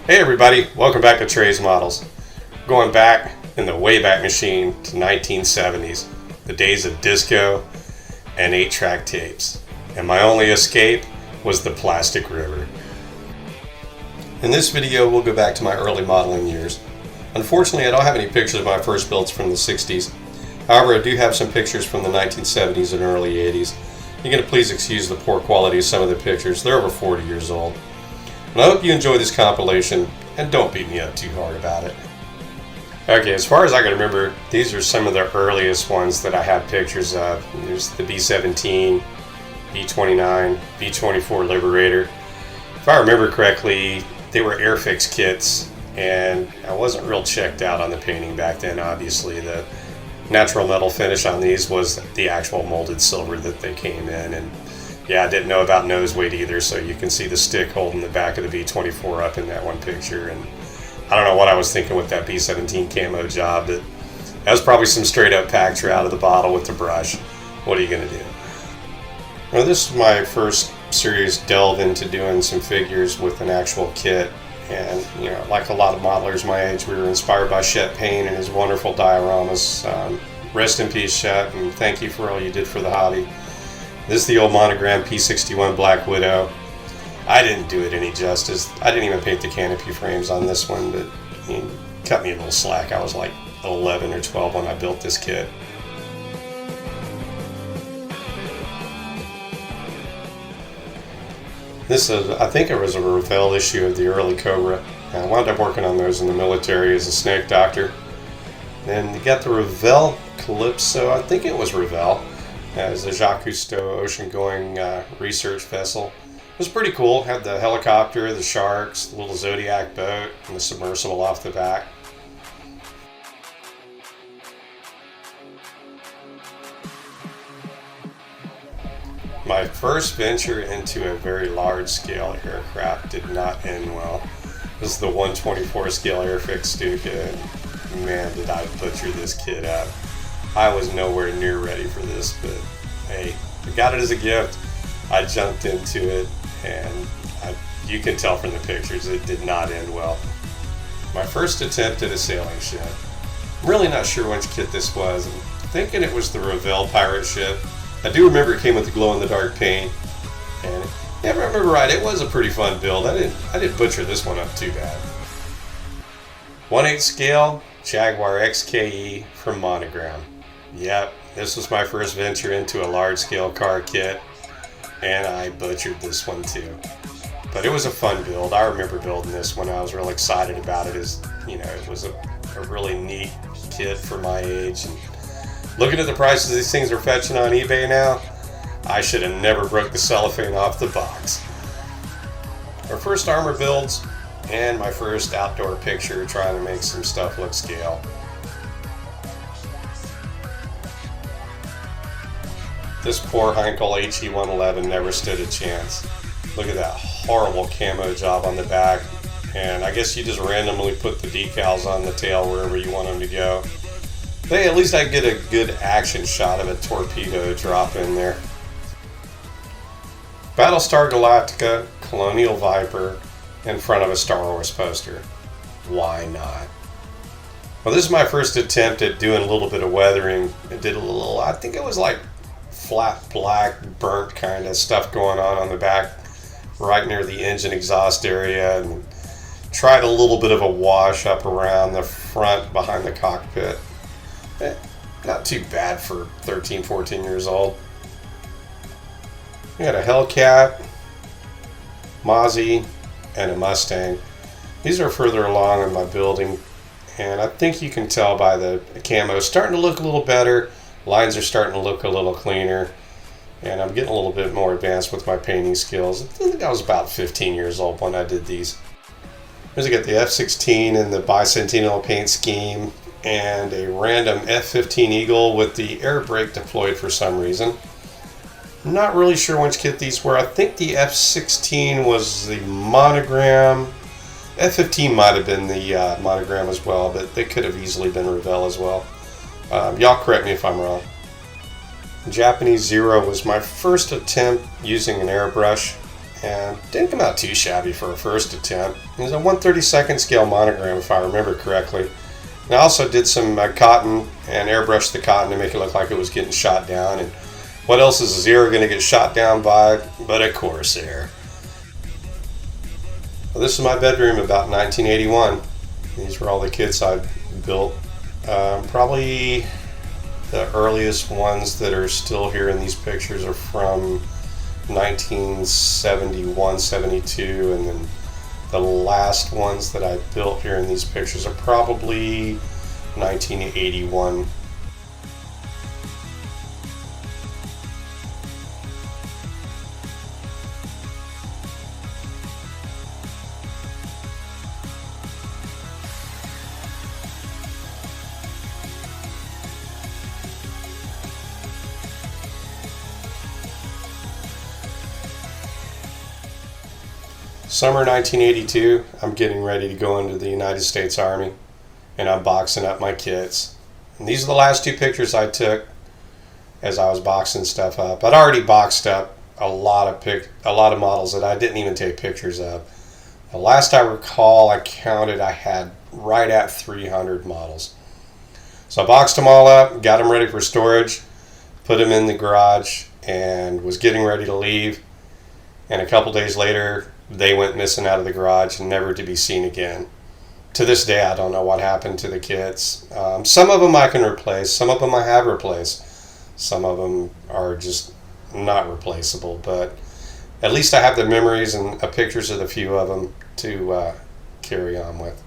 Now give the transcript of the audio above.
Hey everybody, welcome back to Trey's Models. Going back in the Wayback Machine to 1970s, the days of disco and 8-track tapes. And my only escape was the plastic river. In this video we'll go back to my early modeling years. Unfortunately I don't have any pictures of my first builds from the 60s. However, I do have some pictures from the 1970s and early 80s. You're going to please excuse the poor quality of some of the pictures. They're over 40 years old. And I hope you enjoy this compilation, and don't beat me up too hard about it. Okay, as far as I can remember, these are some of the earliest ones that I have pictures of. There's the B-17, B-29, B-24 Liberator. If I remember correctly, they were Airfix kits, and I wasn't real checked out on the painting back then. Obviously, the natural metal finish on these was the actual molded silver that they came in, and yeah, I didn't know about nose weight either, so you can see the stick holding the back of the B-24 up in that one picture. And I don't know what I was thinking with that B-17 camo job, but that was probably some straight up pacture out of the bottle with the brush. What are you going to do? Well, this is my first serious delve into doing some figures with an actual kit. And, you know, like a lot of modelers my age, we were inspired by Chet Payne and his wonderful dioramas. Rest in peace, Chet, and thank you for all you did for the hobby. This is the old Monogram P61 Black Widow. I didn't do it any justice. I didn't even paint the canopy frames on this one, but I mean, cut me a little slack. I was like 11 or 12 when I built this kit. This is, I think it was a Revell issue of the early Cobra. I wound up working on those in the military as a snake doctor. Then you got the Revel Calypso. I think it was Revell. As a Jacques Cousteau ocean-going research vessel. It was pretty cool. Had the helicopter, the sharks, the little Zodiac boat, and the submersible off the back. My first venture into a very large-scale aircraft did not end well. This is the 1/24 scale Airfix Student, and man, did I butcher this kid up. I was nowhere near ready for this, but hey, I got it as a gift. I jumped into it, and you can tell from the pictures it did not end well. My first attempt at a sailing ship. I'm really not sure which kit this was. I'm thinking it was the Revell pirate ship. I do remember it came with the glow-in-the-dark paint, and if I remember right, it was a pretty fun build. I didn't butcher this one up too bad. 1/8 scale Jaguar XE from Monogram. Yep, this was my first venture into a large-scale car kit, and I butchered this one too. But it was a fun build. I remember building this one. I was real excited about it. It was a really neat kit for my age. And looking at the prices these things are fetching on eBay now, I should have never broke the cellophane off the box. Our first armor builds, and my first outdoor picture trying to make some stuff look scale. This poor Heinkel AT111 never stood a chance. Look at that horrible camo job on the back, and I guess you just randomly put the decals on the tail wherever you want them to go. But hey, at least I get a good action shot of a torpedo drop in there. Battlestar Galactica, Colonial Viper, in front of a Star Wars poster. Why not? Well, this is my first attempt at doing a little bit of weathering. I did a little, I think it was like flat black burnt kind of stuff going on the back right near the engine exhaust area, and tried a little bit of a wash up around the front behind the cockpit. Not too bad for 13, 14 years old. We got a Hellcat, Mozzie, and a Mustang. These are further along in my building, and I think you can tell by the camo starting to look a little better. Lines are starting to look a little cleaner, and I'm getting a little bit more advanced with my painting skills. I think I was about 15 years old when I did these. Here's I got the F16 in the bicentennial paint scheme, and a random F16 Eagle with the air brake deployed for some reason. I'm not really sure which kit these were. I think the F16 was the Monogram. F15 might have been the Monogram as well, but they could have easily been Revell as well. Y'all correct me if I'm wrong. Japanese Zero was my first attempt using an airbrush, and didn't come out too shabby for a first attempt. It was a 1/32 scale monogram, if I remember correctly. And I also did some cotton and airbrushed the cotton to make it look like it was getting shot down. And what else is a Zero going to get shot down by but a Corsair? Well, this is my bedroom about 1981. These were all the kits I built. Probably the earliest ones that are still here in these pictures are from 1971, 72, and then the last ones that I built here in these pictures are probably 1981. Summer 1982, I'm getting ready to go into the United States Army, and I'm boxing up my kits. And these are the last two pictures I took as I was boxing stuff up. I'd already boxed up a lot of models that I didn't even take pictures of. The last I recall, I counted, I had right at 300 models. So I boxed them all up, got them ready for storage, put them in the garage, and was getting ready to leave. And a couple days later, they went missing out of the garage and never to be seen again. To this day, I don't know what happened to the kits. Some of them I can replace, some of them I have replaced. Some of them are just not replaceable, but at least I have the memories and pictures of the few of them to carry on with.